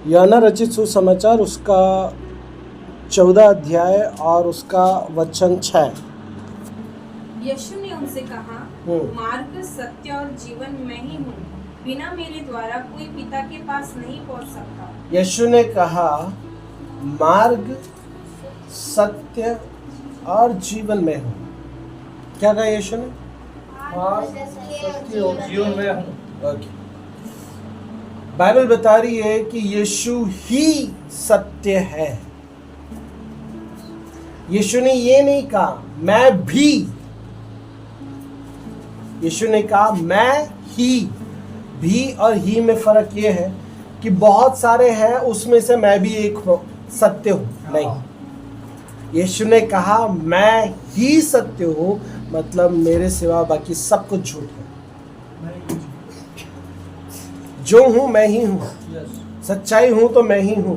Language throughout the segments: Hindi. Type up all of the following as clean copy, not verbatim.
यूहन्ना रचित सुसमाचार उसका 14 अध्याय और उसका वचन 6। यीशु ने उनसे कहा, मार्ग, सत्य और जीवन मैं ही हूँ। बिना मेरे द्वारा कोई पिता के पास नहीं पहुँच सकता। यीशु ने कहा मार्ग, सत्य और जीवन में हूँ। क्या कहा यीशु ने? मार्ग, सत्य और जीवन में हूँ। ओके। बाइबल बता रही है कि यीशु ही सत्य है। यीशु ने ये नहीं कहा मैं भी, यीशु ने कहा मैं ही। भी और ही में फर्क ये है कि बहुत सारे हैं, उसमें से मैं भी एक सत्य हूं। नहीं, यीशु ने कहा मैं ही सत्य हूं, मतलब मेरे सिवा बाकी सब कुछ झूठ है। जो हूं मैं ही हूं, सच्चाई हूं तो मैं ही हूं,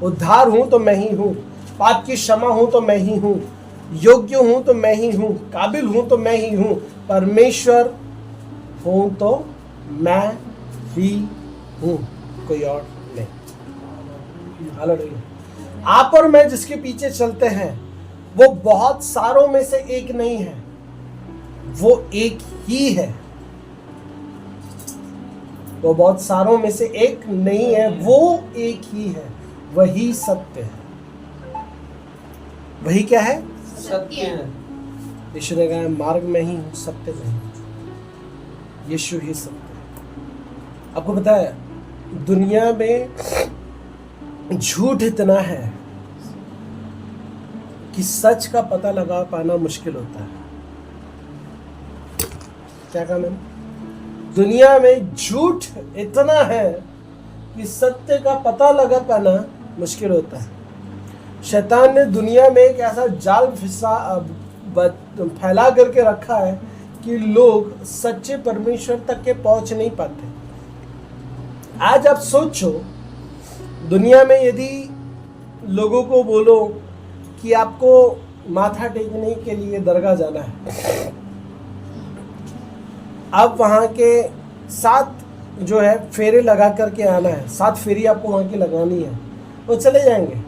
उद्धार हूं तो मैं ही हूं, पाप की क्षमा हूं तो मैं ही हूं, योग्य हूं तो मैं ही हूं, काबिल हूं तो मैं ही हूं, परमेश्वर हूं तो मैं ही हूं, कोई और नहीं। हालेलुया। आप और मैं जिसके पीछे चलते हैं वो बहुत सारों में से एक नहीं है, वो एक ही है। वो बहुत सारों में से एक नहीं है, वो एक ही है। वही सत्य है। वही क्या है? सत्य है। यीशु ने कहा मार्ग में ही हूं, सत्य में हूं। यीशु ही सत्य है। आपको पता है दुनिया में झूठ इतना है कि सच का पता लगा पाना मुश्किल होता है। क्या कहा मैंने? दुनिया में झूठ इतना है कि सत्य का पता लगा पाना मुश्किल होता है। शैतान ने दुनिया में एक ऐसा जाल फैला करके रखा है कि लोग सच्चे परमेश्वर तक के पहुंच नहीं पाते। आज आप सोचो, दुनिया में यदि लोगों को बोलो कि आपको माथा टेकने के लिए दरगाह जाना है, आप वहाँ के 7 जो है फेरे लगा करके आना है, 7 फेरी आपको वहाँ की लगानी है, वो चले जाएंगे।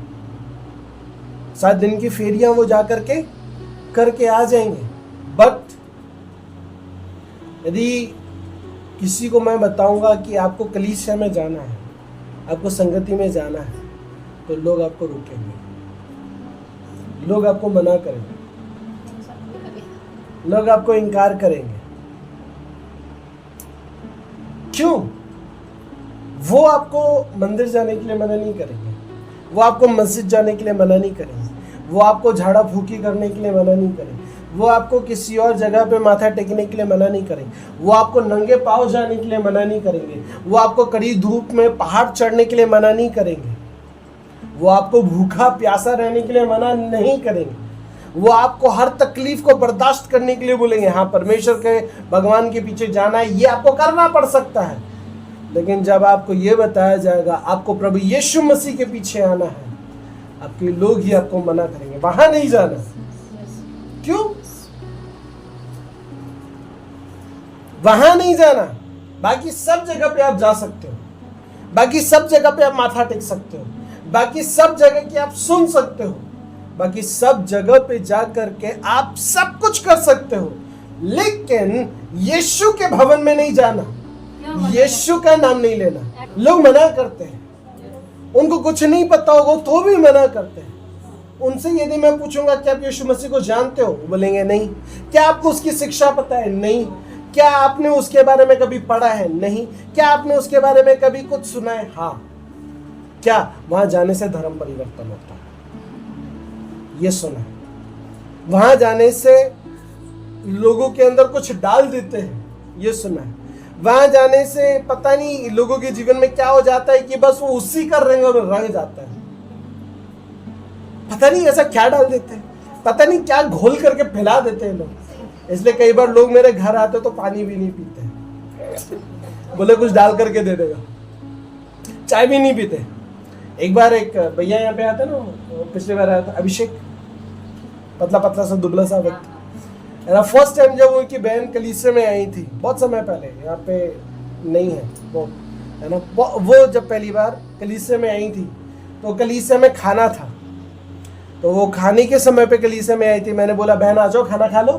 7 दिन की फेरियां वो जा करके आ जाएंगे। बट यदि किसी को मैं बताऊंगा कि आपको कलीसिया में जाना है, आपको संगति में जाना है, तो लोग आपको रोकेंगे, लोग आपको मना करेंगे, लोग आपको इनकार करेंगे। क्यों? वो आपको मंदिर जाने के लिए मना नहीं करेंगे, वो आपको मस्जिद जाने के लिए मना नहीं करेंगे, वो आपको झाड़ा फूकी करने के लिए मना नहीं करेंगे, वो आपको किसी और जगह पे माथा टेकने के लिए मना नहीं करेंगे, वो आपको नंगे पाँव जाने के लिए मना नहीं करेंगे, वो आपको कड़ी धूप में पहाड़ चढ़ने के लिए मना नहीं करेंगे, वो आपको भूखा प्यासा रहने के लिए मना नहीं करेंगे, वो आपको हर तकलीफ को बर्दाश्त करने के लिए बोलेंगे। हाँ, परमेश्वर के भगवान के पीछे जाना है, ये आपको करना पड़ सकता है। लेकिन जब आपको ये बताया जाएगा आपको प्रभु यीशु मसीह के पीछे आना है, आपके लोग ही आपको मना करेंगे, वहां नहीं जाना। क्यों? वहां नहीं जाना। बाकी सब जगह पे आप जा सकते हो, बाकी सब जगह पे आप माथा टेक सकते हो, बाकी सब जगह की आप सुन सकते हो, बाकी सब जगह पे जा करके आप सब कुछ कर सकते हो, लेकिन यीशु के भवन में नहीं जाना, यीशु का नाम नहीं लेना। लोग मना करते हैं, उनको कुछ नहीं पता होगा तो भी मना करते हैं। उनसे यदि मैं पूछूंगा क्या आप यीशु मसीह को जानते हो, वो बोलेंगे नहीं। क्या आपको उसकी शिक्षा पता है? नहीं। क्या आपने उसके बारे में कभी पढ़ा है? नहीं। क्या आपने उसके बारे में कभी कुछ सुना है? हाँ। क्या वहां जाने से धर्म परिवर्तन होता है? ये सुना है। वहां जाने से लोगों के अंदर कुछ डाल देते हैं, ये सुना है। वहां जाने से पता नहीं लोगों के जीवन में क्या हो जाता है कि बस वो उसी का रंग रंग जाता है। पता नहीं ऐसा क्या डाल देते हैं, पता नहीं क्या घोल करके फैला देते हैं लोग। इसलिए कई बार लोग मेरे घर आते तो पानी भी नहीं पीते, बोले कुछ डाल करके दे देगा। चाय भी नहीं पीते। एक बार एक भैया यहाँ पे आते ना, पिछले बार आया था, अभिषेक, पतला पतला सा दुबला सा व्यक्ति। फर्स्ट टाइम जब उनकी बहन कलीसिया में आई थी, बहुत समय पहले, यहाँ पे नहीं है वो, है ना। वो जब पहली बार कलीसिया में आई थी तो कलीसिया में खाना था, तो वो खाने के समय पे कलीसिया में आई थी। मैंने बोला बहन आ जाओ खाना खा लो,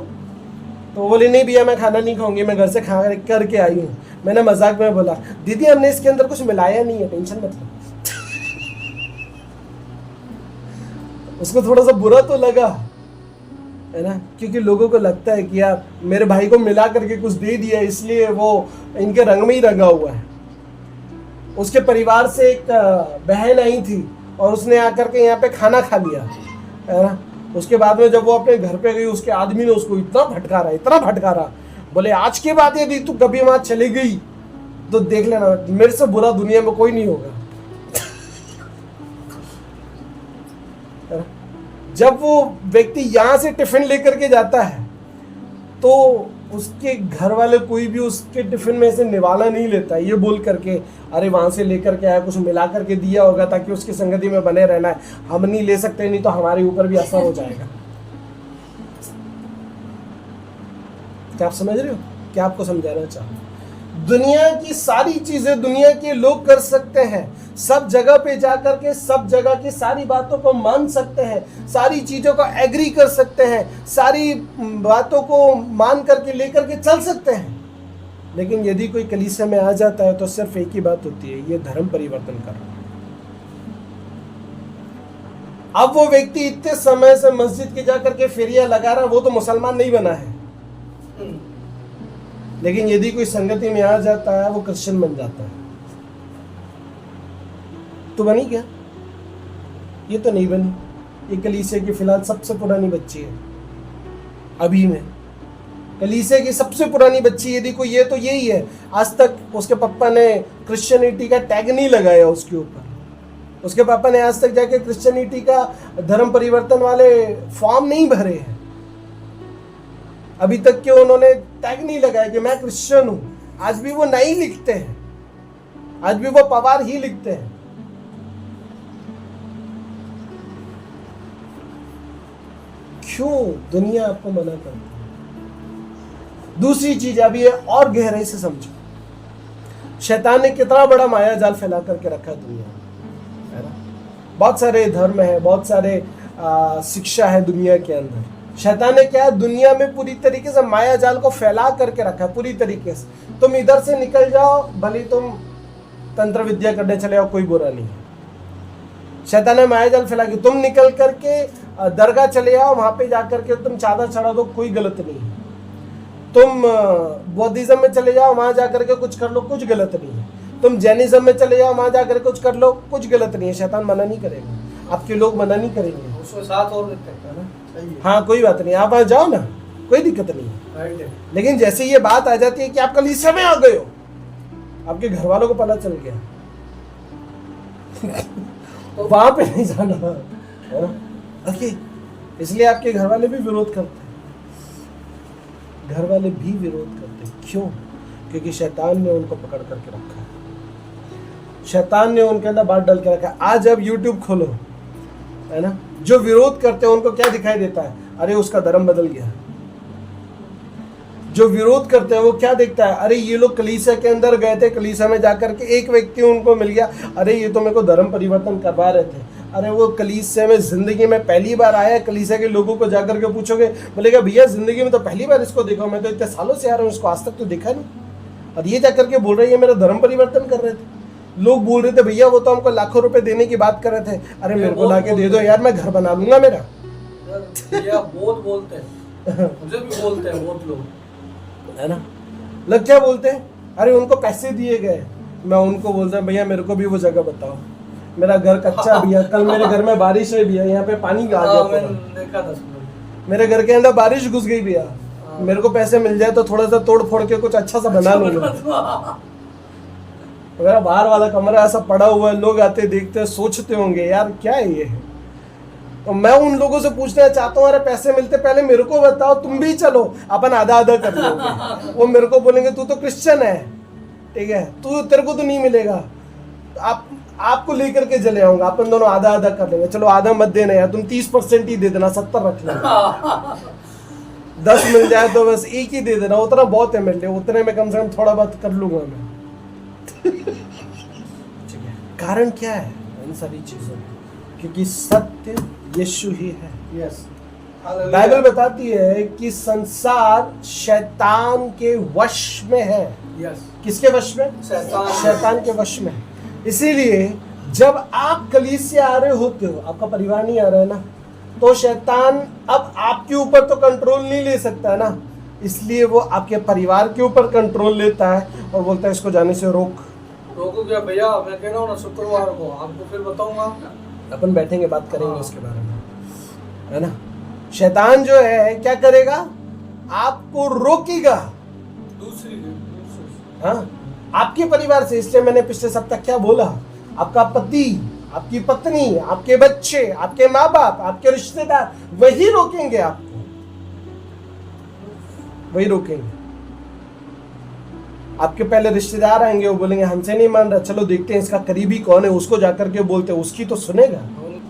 तो वो बोली नहीं भैया मैं खाना नहीं खाऊंगी, मैं घर से खा करके आई हूँ। मैंने मजाक में बोला दीदी हमने इसके अंदर कुछ मिलाया नहीं है, टेंशन मत लो। उसको थोड़ा सा बुरा तो लगा, है ना, क्योंकि लोगों को लगता है कि यार मेरे भाई को मिला करके कुछ दे दिया इसलिए वो इनके रंग में ही रंगा हुआ है। उसके परिवार से एक बहन आई थी और उसने आकर के यहाँ पे खाना खा लिया, है ना। उसके बाद में जब वो अपने घर पे गई उसके आदमी ने उसको इतना फटकारा, बोले आज के बाद यदि तू कभी वहां चली गई तो देख लेना मेरे से बुरा दुनिया में कोई नहीं होगा। जब वो व्यक्ति यहां से टिफिन लेकर के जाता है तो उसके घर वाले कोई भी उसके टिफिन में से निवाला नहीं लेता, ये बोल करके अरे वहां से लेकर के आया, कुछ मिला करके दिया होगा ताकि उसकी संगति में बने रहना है, हम नहीं ले सकते नहीं तो हमारे ऊपर भी असर हो जाएगा। क्या आप समझ रहे हो? क्या आपको समझाना चाहूं? दुनिया की सारी चीजें दुनिया के लोग कर सकते हैं, सब जगह पे जाकर के सब जगह की सारी बातों को मान सकते हैं, सारी चीजों को एग्री कर सकते हैं, सारी बातों को मान करके लेकर के चल सकते हैं। लेकिन यदि कोई कलीसिया में आ जाता है तो सिर्फ एक ही बात होती है, ये धर्म परिवर्तन कर रहा है। अब वो व्यक्ति इतने समय से मस्जिद के जाकर के फेरिया लगा रहा, वो तो मुसलमान नहीं बना है, लेकिन यदि कोई संगति में आ जाता है वो क्रिश्चियन बन जाता है। तो बनी क्या? ये तो नहीं बनी। ये कलीसिया की फिलहाल सबसे पुरानी बच्ची है अभी में। कलीसिया की सबसे पुरानी बच्ची यदि कोई ये तो यही है। आज तक उसके पापा ने क्रिश्चियनिटी का टैग नहीं लगाया उसके ऊपर। उसके पापा ने आज तक जाके क्रिश्चियनिटी का धर्म परिवर्तन वाले फॉर्म नहीं भरे हैं। अभी तक के उन्होंने टैग नहीं लगाया कि मैं क्रिश्चियन हूं। आज भी वो नहीं लिखते हैं, आज भी वो पवार ही लिखते हैं। क्यों दुनिया आपको मना करती है? दूसरी चीज अभी ये और गहराई से समझो, शैतान ने कितना बड़ा माया जाल फैला करके रखा है दुनिया में, है ना। बहुत सारे धर्म है, बहुत सारे शिक्षा है दुनिया के अंदर। शैतान ने क्या दुनिया में पूरी तरीके से माया जाल को फैला करके रखा है, पूरी तरीके से। तुम इधर से निकल जाओ, भले तुम तंत्र विद्या करने चले जाओ, कोई बुरा नहीं है। शैतान ने माया जाल फैला के तुम निकल करके दरगाह चले जाओ, वहां पे जाकर के तुम चादर चढ़ा दो, कोई गलत नहीं है। तुम बौद्धिज्म में चले जाओ, वहां जाकर के कुछ कर लो, कुछ गलत नहीं है। तुम जैनिज्म में चले जाओ, वहां जाकर कुछ कर लो, कुछ गलत नहीं है। शैतान मना नहीं करेगा, आपके लोग मना नहीं करेंगे, उसको साथ और देते हैं ना। हाँ कोई बात नहीं, आप वहां जाओ ना, कोई दिक्कत नहीं है। लेकिन जैसे ये बात आ जाती है कि आप कलीसिया में आ गए हो, आपके घर वालों को पता चल गया तो वहां पे नहीं जाना है ना। ओके, इसलिए आपके घर वाले भी विरोध करते हैं, घर वाले भी विरोध करते हैं। क्यों? क्योंकि शैतान ने उनको पकड़ करके रखा है, शैतान ने उनके अंदर बात डाल के रखा है। आज अब यूट्यूब खोलो, है ना, जो विरोध करते हैं उनको क्या दिखाई देता है? अरे उसका धर्म बदल गया। जो विरोध करते हैं वो क्या देखता है? अरे ये लोग कलीसिया के अंदर गए थे, कलीसिया में जाकर के एक व्यक्ति उनको मिल गया, अरे ये तो मेरे को धर्म परिवर्तन करवा रहे थे। अरे वो कलीसिया में जिंदगी में पहली बार आया, कलीसिया के लोगों को जाकर के पूछोगे, बोलेगा भैया जिंदगी में तो पहली बार इसको देखा, मैं तो इतने सालों से आ रहा हूँ, इसको आज तक तो देखा नहीं। और ये जाकर के बोल रहे हैं मेरा धर्म परिवर्तन कर रहे थे। लोग बोल रहे थे भैया वो तो हमको लाखों रुपए देने की बात कर रहे थे, अरे मेरे को लाके दे दो यार, मैं घर बना लूंगा मेरा। बहुत बोलते हैं, मुझे भी बोलते हैं बहुत लोग, है ना। लोग क्या बोलते हैं? अरे उनको पैसे दिए गए। मैं उनको बोलता हूँ भैया मेरे को भी वो जगह बताओ, मेरा घर कच्चा भी है, कल मेरे घर में बारिश हुई भी है, यहाँ पे पानी आ गया, मेरे घर के अंदर बारिश घुस गई भैया, मेरे को पैसे मिल जाए तो थोड़ा सा तोड़ फोड़ के कुछ अच्छा सा बना लूंगा। मेरा बाहर वाला कमरा ऐसा पड़ा हुआ है, लोग आते देखते सोचते होंगे यार क्या है ये। तो मैं उन लोगों से पूछना चाहता हूँ, अरे पैसे मिलते पहले मेरे को बताओ, तुम भी चलो अपन आधा आधा कर लोगे। वो मेरे को बोलेंगे तू तो क्रिश्चियन है, ठीक है, तू तेरे को तो नहीं मिलेगा, आपको लेकर के चले आऊंगा, अपन दोनों आधा आधा कर लेंगे। चलो आधा मत देना यार, तुम 30% ही दे देना, 70 रख लेना। 10 मिल जाए तो बस एक ही दे देना, उतना बहुत है मेरे लिए, उतने में कम से कम थोड़ा बहुत कर लूंगा मैं। कारण क्या है इन सारी चीजों में? क्योंकि सत्य यीशु ही है। यस बाइबल बताती है कि संसार शैतान के वश में है। यस किसके वश में? शैतान के वश में। इसीलिए जब आप कलीसिया आ रहे होते हो, आपका परिवार नहीं आ रहा है ना, तो शैतान अब आपके ऊपर तो कंट्रोल नहीं ले सकता है ना, इसलिए वो आपके परिवार के ऊपर कंट्रोल लेता है और बोलता है इसको जाने से रोको क्या भैया, मैं कह रहा हूँ ना शुक्रवार को आपको फिर बताऊंगा। अपन बैठेंगे बात करेंगे उसके बारे में, है ना। शैतान जो है क्या करेगा? आपको रोकेगा दूसरी हाँ आपके परिवार से। इसलिए मैंने पिछले सप्ताह क्या बोला, आपका पति, आपकी पत्नी, आपके बच्चे, आपके माँ बाप, आपके रिश्तेदार वही रोकेंगे आपको, वही रोकेंगे। आपके पहले रिश्तेदार आएंगे, वो बोलेंगे हमसे नहीं मान रहा, चलो देखते हैं इसका करीबी कौन है, उसको जाकर के बोलते हैं, उसकी तो सुनेगा।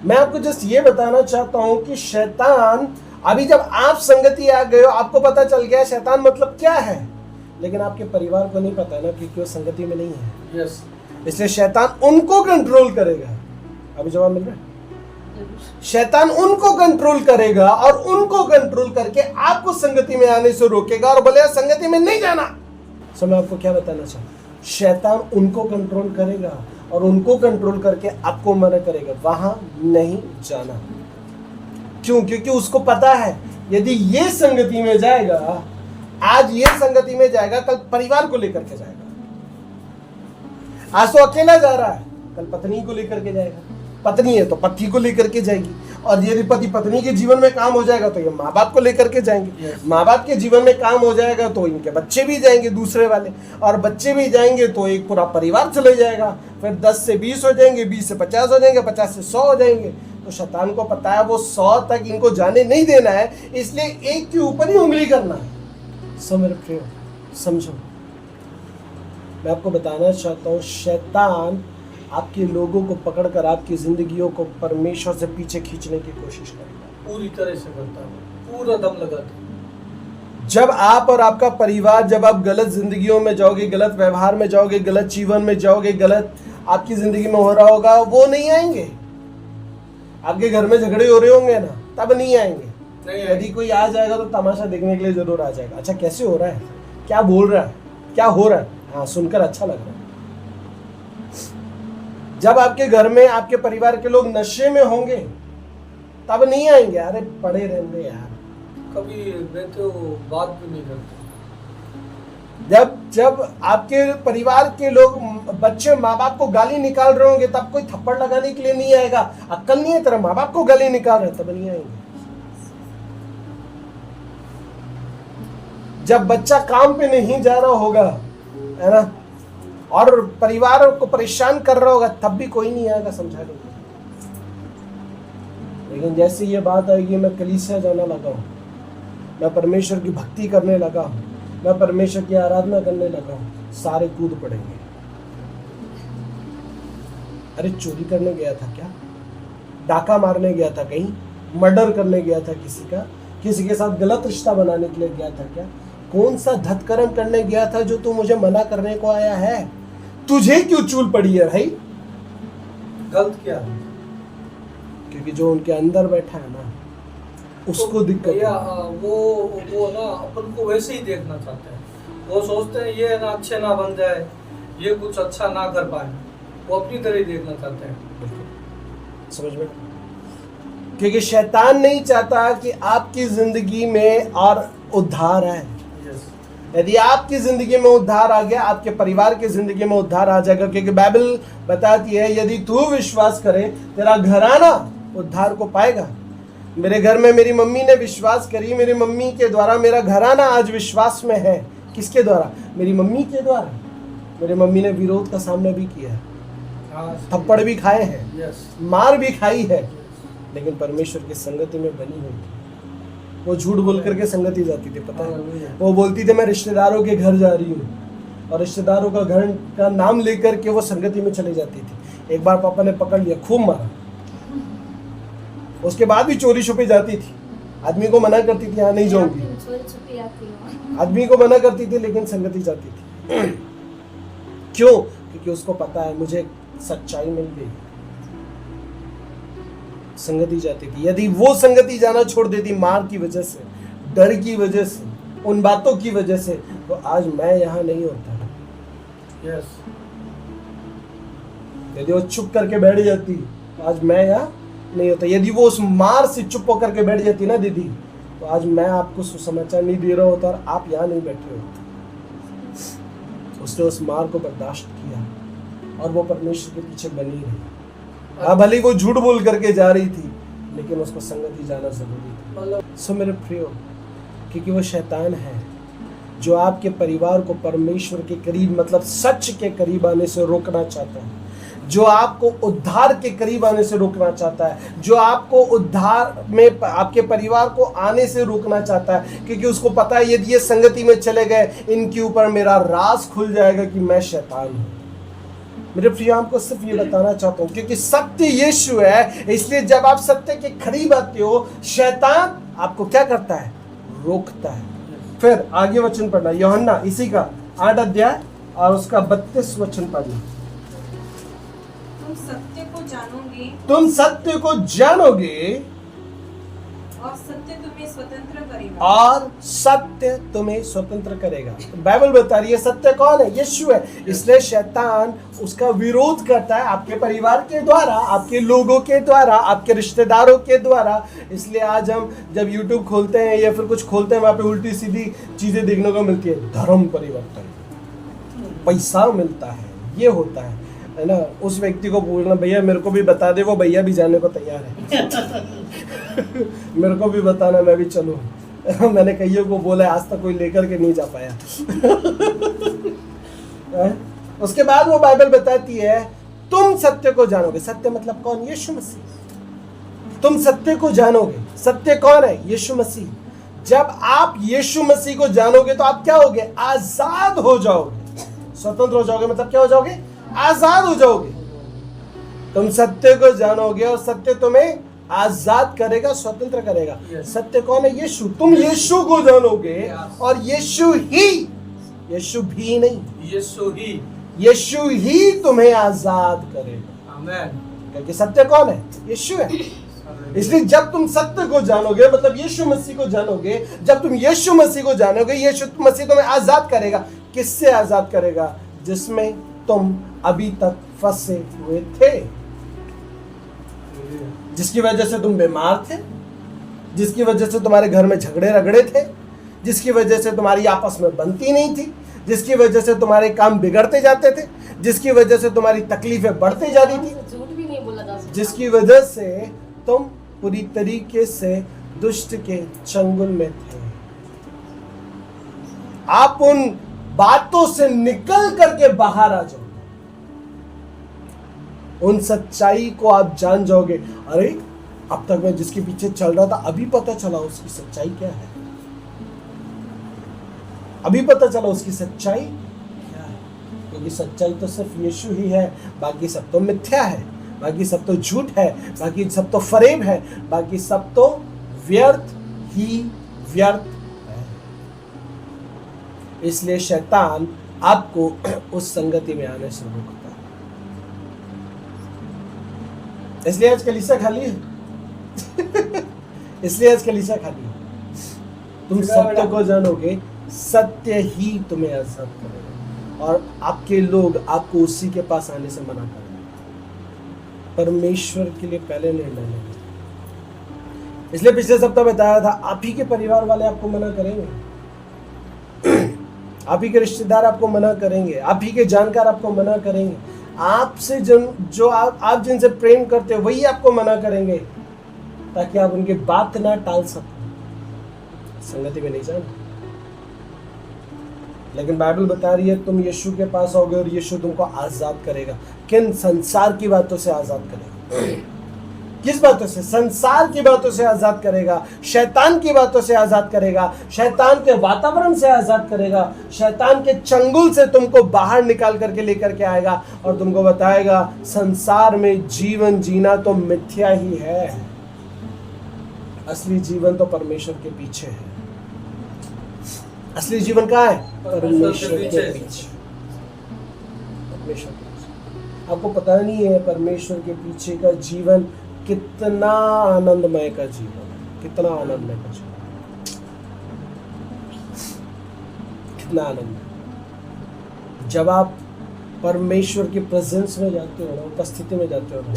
मैं आपको जस्ट ये बताना चाहता हूं कि शैतान, अभी जब आप संगति आ गए हो, आपको पता चल गया शैतान मतलब क्या है, लेकिन आपके परिवार को नहीं पता ना, क्योंकि वो संगति में नहीं है। यस इसलिए शैतान उनको कंट्रोल करेगा। अभी जवाब मिल रहा है? शैतान उनको कंट्रोल करेगा और उनको कंट्रोल करके आपको संगति में आने से रोकेगा और बोलेगा संगति में नहीं जाना। सो मैं आपको क्या बताना चाहूँ, शैतान उनको कंट्रोल करेगा और उनको कंट्रोल करके आपको मना करेगा वहां नहीं जाना। क्यों? क्योंकि उसको पता है यदि ये संगति में जाएगा, आज ये संगति में जाएगा, कल परिवार को लेकर के जाएगा। आज तो अकेला जा रहा है, कल पत्नी को लेकर के जाएगा, पत्नी है तो पति को लेकर के जाएगी, और यदि पति पत्नी के जीवन में काम हो जाएगा तो ये माँ बाप को लेकर के जाएंगे। माँ बाप के जीवन में काम हो जाएगा तो इनके बच्चे भी जाएंगे दूसरे वाले, और बच्चे भी जाएंगे तो एक पूरा परिवार चले जाएगा। फिर 10 से 20 हो जाएंगे, 20 से 50 हो जाएंगे, 50 से 100 हो जाएंगे। तो शैतान को पता है वो 100 तक इनको जाने नहीं देना है, इसलिए एक के ऊपर ही उंगली करना है। मेरे प्रियो समझो, मैं आपको बताना चाहता हूँ, शैतान आपके लोगों को पकड़कर आपकी जिंदगियों को परमेश्वर से पीछे खींचने की कोशिश करेगा। पूरी तरह से करता है, पूरा दम लगाता। जब आप और आपका परिवार, जब आप गलत जिंदगियों में जाओगे, गलत व्यवहार में जाओगे, गलत जीवन में जाओगे, गलत आपकी जिंदगी में हो रहा होगा, वो नहीं आएंगे। आपके घर में झगड़े हो रहे होंगे ना, तब नहीं आएंगे। यदि कोई आ जाएगा तो तमाशा देखने के लिए जरूर आ जाएगा। अच्छा कैसे हो रहा है, क्या बोल रहा है, क्या हो रहा है, हाँ सुनकर अच्छा लग रहा है। जब आपके घर में आपके परिवार के लोग नशे में होंगे तब नहीं आएंगे। अरे पड़े रहने यार, कभी रहते हो बात भी नहीं करते। जब आपके परिवार के लोग, बच्चे माँ बाप को गाली निकाल रहे होंगे, तब कोई थप्पड़ लगाने के लिए नहीं आएगा। अक्ल नहीं है तेरा, माँ बाप को गाली निकाल रहे, तब नहीं आएंगे। जब बच्चा काम पे नहीं जा रहा होगा, है ना, और परिवार को परेशान कर रहा होगा, तब भी कोई नहीं आएगा समझाने को। लेकिन जैसे ये बात आएगी, मैं कलीसिया जाना लगा हूँ, मैं परमेश्वर की भक्ति करने लगा हूँ, मैं परमेश्वर की आराधना करने लगा हूँ, सारे कूद पड़ेंगे। अरे चोरी करने गया था क्या, डाका मारने गया था, कहीं मर्डर करने गया था, किसी के साथ गलत रिश्ता बनाने के लिए गया था क्या, कौन सा धतकर्म करने गया था जो तू मुझे मना करने को आया है? तुझे क्यों चूल पड़ी है भाई? गलत क्या? क्योंकि जो उनके अंदर बैठा है ना, उसको दिक्कत है। वो ना अपन को वैसे ही देखना चाहते हैं। वो सोचते हैं ये ना अच्छे ना बन जाए, ये कुछ अच्छा ना कर पाए, वो अपनी तरह ही देखना चाहते हैं। समझ में? क्योंकि शैतान नहीं चाहता कि आपकी जिंदगी में और उद्धार आए। यदि आपकी जिंदगी में उद्धार आ गया, आपके परिवार की जिंदगी में उद्धार आ जाएगा। क्योंकि बाइबल बताती है यदि तू विश्वास करे, तेरा घराना उद्धार को पाएगा। मेरे घर में मेरी मम्मी ने विश्वास करी, मेरी मम्मी के द्वारा मेरा घराना आज विश्वास में है। किसके द्वारा? मेरी मम्मी के द्वारा। मेरी मम्मी ने विरोध का सामना भी किया है, थप्पड़ भी खाए हैं, मार भी खाई है, लेकिन परमेश्वर की संगति में बनी हुई। वो झूठ बोल करके संगति जाती थी, पता है? वो बोलती थी मैं रिश्तेदारों के घर जा रही हूँ, और रिश्तेदारों का घर का नाम लेकर के वो संगति में चली जाती थी। एक बार पापा ने पकड़ लिया, खूब मारा। उसके बाद भी चोरी छुपी जाती थी, आदमी को मना करती थी, यहाँ नहीं जाऊंगी, आदमी को मना करती थी, लेकिन संगति जाती थी। क्यों? क्योंकि उसको पता है मुझे सच्चाई मिल गई, संगति जाती थी। यदि वो संगति जाना छोड़ देती मार की वजह से, डर की वजह से, उन बातों की वजह से, तो आज मैं यहां नहीं होता। यस, यदि वो चुप करके बैठ जाती, तो आज मैं यहाँ नहीं होता। यदि वो उस मार से चुप होकर के बैठ जाती ना दीदी, तो आज मैं आपको सुसमाचार नहीं दे रहा होता और आप यहाँ नहीं बैठे होते। उसने उस मार को बर्दाश्त किया और वो परमेश्वर के पीछे बनी रही। हाँ, भले वो झूठ बोल करके जा रही थी, लेकिन उसको संगति जाना जरूरी था। सो मेरे प्रियो, क्योंकि वो शैतान है जो आपके परिवार को परमेश्वर के करीब, मतलब सच के करीब आने से रोकना चाहता है, जो आपको उद्धार के करीब आने से रोकना चाहता है, जो आपको उद्धार में आपके परिवार को आने से रोकना चाहता है, क्योंकि उसको पता है यदि ये संगति में चले गए, इनके ऊपर मेरा राज खुल जाएगा कि मैं शैतान हूं। मेरे प्रिय, आपको सिर्फ ये बताना चाहता हूं, क्योंकि सत्य यीशु है, इसलिए जब आप सत्य के करीब आते हो, शैतान आपको क्या करता है? रोकता है। फिर आगे वचन पढ़ना, यूहन्ना इसी का 8 अध्याय और उसका 32 वचन पढ़ना। तुम सत्य को जानोगे तुम सत्य को जानोगे और सत्य तुम्हें स्वतंत्र करेगा। और सत्य तुम्हें स्वतंत्र करेगा। बाइबल बता रही है सत्य कौन है? यीशु है। इसलिए शैतान उसका विरोध करता है आपके परिवार के द्वारा, आपके लोगों के द्वारा, आपके रिश्तेदारों के द्वारा। इसलिए आज हम जब YouTube खोलते हैं या फिर कुछ खोलते हैं, वहां पे उल्टी सीधी चीजें देखने को मिलती है। धर्म परिवर्तन, पैसा मिलता है, ये होता है ना। उस व्यक्ति को बोलना, भैया मेरे को भी बता दे, वो भैया भी जाने को तैयार है। मेरे को भी बताना, मैं भी चलूं। मैंने कईयों को बोला, आज तक कोई लेकर के नहीं जा पाया। उसके बाद वो बाइबल बताती है तुम सत्य को जानोगे। सत्य मतलब कौन? यीशु मसीह। तुम सत्य को जानोगे। सत्य कौन है? यीशु मसीह। जब आप यीशु मसीह को जानोगे तो आप क्या होगे? आजाद हो जाओगे, स्वतंत्र हो जाओगे। मतलब क्या हो जाओगे? आजाद हो जाओगे। तुम सत्य को जानोगे और सत्य तुम्हें आजाद करेगा, स्वतंत्र करेगा। सत्य कौन है? यीशु। तुम यीशु को जानोगे और यीशु भी नहीं, यीशु ही तुम्हें आजाद करेगा। आमीन। क्योंकि सत्य कौन है? यीशु है। इसलिए जब तुम सत्य को जानोगे, मतलब यीशु मसीह को जानोगे, जब तुम यीशु मसीह को जानोगे, यीशु मसीह तुम्हें आजाद करेगा। किससे आजाद करेगा? जिसमें तुम अभी तक फंसे हुए थे, जिसकी वजह से तुम बीमार थे, जिसकी वजह से तुम्हारे घर में झगड़े रगड़े थे, जिसकी वजह से तुम्हारी आपस में बनती नहीं थी, जिसकी वजह से तुम्हारे काम बिगड़ते जाते थे, जिसकी वजह से तुम्हारी तकलीफें बढ़ती जा रही थी, झूठ भी नहीं बोला जा सकता, जिसकी वजह से तुम पूरी तरीके से दुष्ट के चंगुल में थे। आप उन बातों से निकल करके बाहर आ जाओ, उन सच्चाई को आप जान जाओगे। अरे अब तक मैं जिसके पीछे चल रहा था, अभी पता चला उसकी सच्चाई क्या है। अभी पता चला उसकी सच्चाई क्या है। क्योंकि सच्चाई तो सिर्फ यीशु ही है, बाकी सब तो मिथ्या है, बाकी सब तो झूठ है, बाकी सब तो फरेब है, बाकी सब तो व्यर्थ ही व्यर्थ है। इसलिए शैतान आपको उस संगति में आने से रोकता है। इसलिए आज कलीसिया खाली है। इसलिए आज कलीसिया खाली है। तुम सत्य को जानोगे, सत्य ही तुम्हें आजाद करेगा और आपके लोग आपको उसी के पास आने से मना करेंगे। परमेश्वर के लिए पहले निर्णय लेंगे। इसलिए पिछले सप्ताह बताया था, आप ही के परिवार वाले आपको मना करेंगे, आप ही के रिश्तेदार आपको मना करेंगे, आप ही के जानकार आपको मना करेंगे, आपसे जो आप जिनसे प्रेम करते हो वही आपको मना करेंगे, ताकि आप उनकी बात ना टाल सको, संगति में नहीं जाना। लेकिन बाइबल बता रही है तुम यीशु के पास आओगे और यीशु तुमको आजाद करेगा। किन? संसार की बातों से आजाद करेगा। किस बातों से? संसार की बातों से आजाद करेगा, शैतान की बातों से आजाद करेगा, शैतान के वातावरण से आजाद करेगा, शैतान के चंगुल से तुमको बाहर निकाल करके लेकर के आएगा और तुमको बताएगा संसार में जीवन जीना तो मिथ्या ही है, असली जीवन तो परमेश्वर के पीछे है। असली जीवन कहाँ है? परमेश्वर के पीछे। परमेश्वर के पीछे। आपको पता नहीं है परमेश्वर के पीछे का जीवन कितना आनंदमय का जीवन है, कितना आनंदमय का जीवन, कितना आनंद। जब आप परमेश्वर के प्रेजेंस में जाते हो ना, उपस्थिति में जाते हो ना,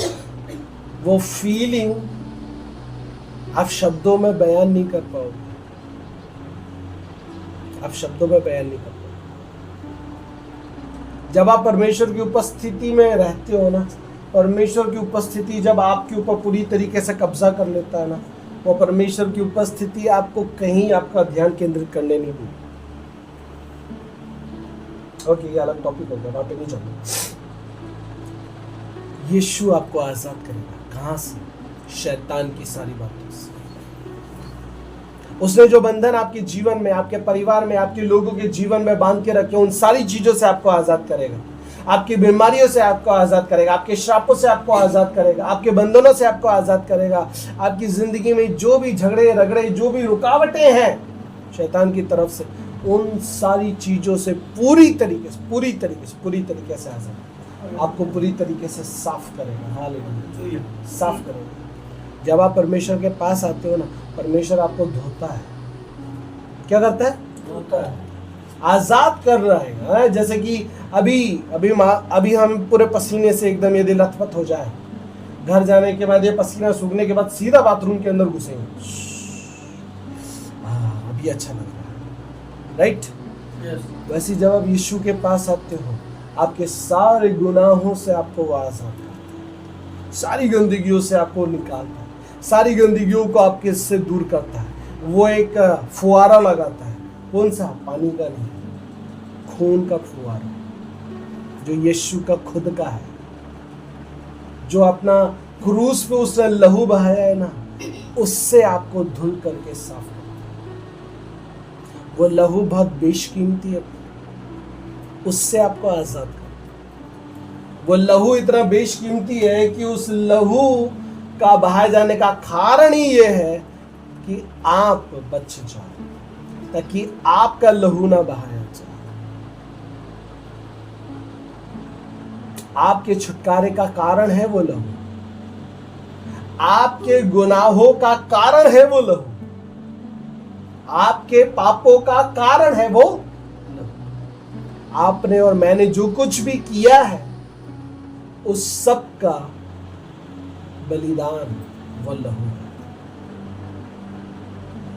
वो फीलिंग आप शब्दों में बयान नहीं कर पाओगे, आप शब्दों में बयान नहीं कर पाओगे। जब आप परमेश्वर की उपस्थिति में रहते हो ना, परमेश्वर की उपस्थिति जब आपके ऊपर पूरी तरीके से कब्जा कर लेता है ना, वो परमेश्वर की उपस्थिति आपको कहीं आपका ध्यान केंद्रित करने नहीं देती। ओके, ये अलग टॉपिक हो गया, वहां पे नहीं जाऊंगा। यीशु आपको आजाद करेगा, कहां से? शैतान की सारी बातों से। उसने जो बंधन आपके जीवन में, आपके परिवार में, आपके लोगों के जीवन में बांध के रखे, उन सारी चीजों से आपको आजाद करेगा। आपकी बीमारियों से आपको आजाद करेगा, आपके श्रापों से आपको आजाद करेगा, आपके बंधनों से आपको आजाद करेगा। आपकी जिंदगी में जो भी झगड़े रगड़े, जो भी रुकावटें हैं शैतान की तरफ से, उन सारी चीजों से पूरी तरीके से आजाद, आपको पूरी तरीके से साफ करेगा। हालेलुया, साफ करेगा। जब आप परमेश्वर के पास आते हो ना, परमेश्वर आपको धोता है। क्या करता है? धोता है, आजाद कर रहा है। जैसे कि अभी हम पूरे पसीने से एकदम यदि लथपथ हो जाए, घर जाने के बाद, ये पसीना सूखने के बाद सीधा बाथरूम के अंदर घुसेंगे, अभी अच्छा लग रहा है, राइट? वैसे जब आप यीशु के पास आते हो, आपके सारे गुनाहों से आपको वो आजाद करता है, सारी गंदगियों से आपको निकालता है, सारी गंदगियों को आपके से दूर करता है। वो एक फुहारा लगाता है। कौन सा? पानी का नहीं, खून का फुहारा, जो यीशु का खुद का है, जो अपना क्रूस पे उसने लहू बहाया है ना, उससे आपको धुल करके साफ करता है। वो लहू बहुत बेशकीमती है, उससे आपको आजाद कर। वो लहू इतना बेशकीमती है कि उस लहू का बहाए जाने का कारण ही ये है कि आप बच जाओ, ताकि आपका लहू ना बहाया जाए। आपके छुटकारे का कारण है वो लहू, आपके गुनाहों का कारण है वो लहू, आपके पापों का कारण है वो लहू। आपने और मैंने जो कुछ भी किया है, उस सब का बलिदान वो लहू है।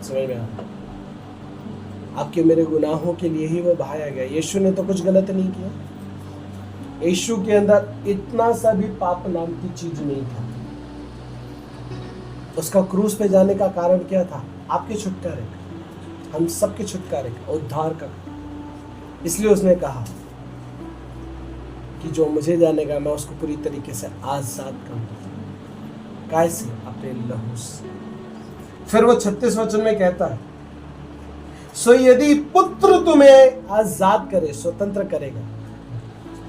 समझ में आया? आपके मेरे गुनाहों के लिए ही वो बहाया गया। यीशु ने तो कुछ गलत नहीं किया। यीशु के अंदर इतना सा भी पाप नाम की चीज नहीं था। उसका क्रूस पे जाने का कारण क्या था? आपके छुटकारे का, हम सबके छुटकारे का, उद्धार का। इसलिए उसने कहा कि जो मुझे जानेगा, मैं उसको पूरी तरीके से आजाद करूंगा। कैसे? अपने लहू से। फिर वो 36 वचन में कहता है, सो यदि पुत्र तुम्हें आजाद करे, स्वतंत्र करेगा।